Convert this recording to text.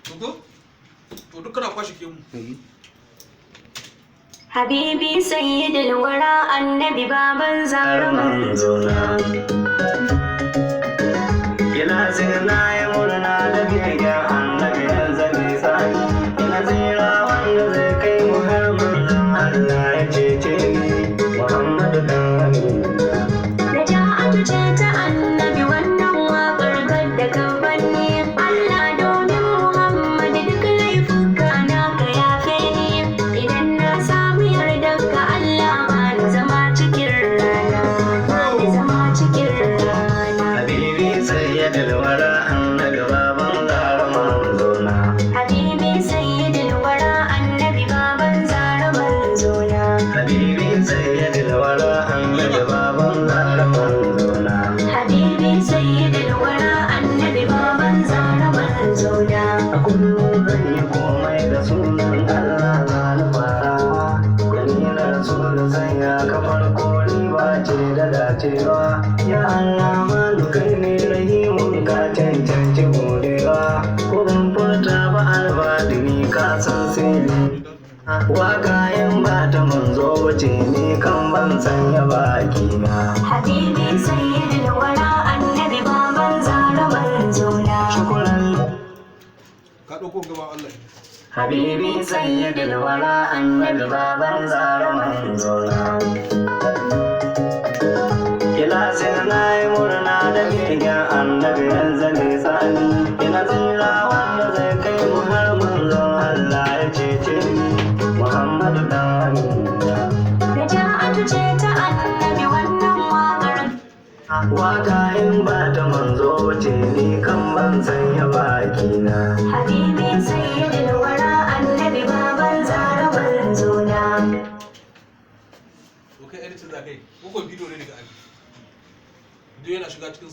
to duk kana kwashe ke mu Habibi sayyidul wara annabi baban zara manzona ina zina ya murna da biyayya annabi yanzu ne tsani ina zira wanda zai kai mu har manzon Allah ya cece ni Muhammadu dan da ja'atu ce ta annabi wannan waƙar gadda kan banni Allah domin Muhammadu duk laifuka na ka yafe ni idan na samu yardarka Allah ba ni zama cikin rana ba ni zama cikin rana Habibi sayyidul wara annabi baban zara manzona Habibi sayyidul wara annabi baban zara manzona Habibi sayyidul wara annabi baban zara manzona Habibi sayyidul wara annabi baban zara manzona a kullum zan yi komai da sunan Allah za ni farawa gani na rasul sanya kamar koli ba ce da dacewa ya Allah manu kai ne rahimun ka cancanci godewa ko ban furta ba albadini ka san sirri waka in ba ta manzo wace ne kan ban sanya baki na Habibi sayyidul wara annabi baban zara manzona shukuran ka dauko gaban Allah Habibi sayyidul wara annabi baban zara manzona ina sirna yi murna da biyayya annabi yanzu ne tsani ina tsira wanda zai kai mu har manzon Allah ya cece ni Muhammadu dan da ja'atu ce ta annabi wannan waƙar waka in ba ta manzo ce ni kan ban sanya baki na Habibi sayyidul wara annabi baban zara manzona to kai editing za kai ko bidiyo ne daga abi bidiyo yana shiga cikin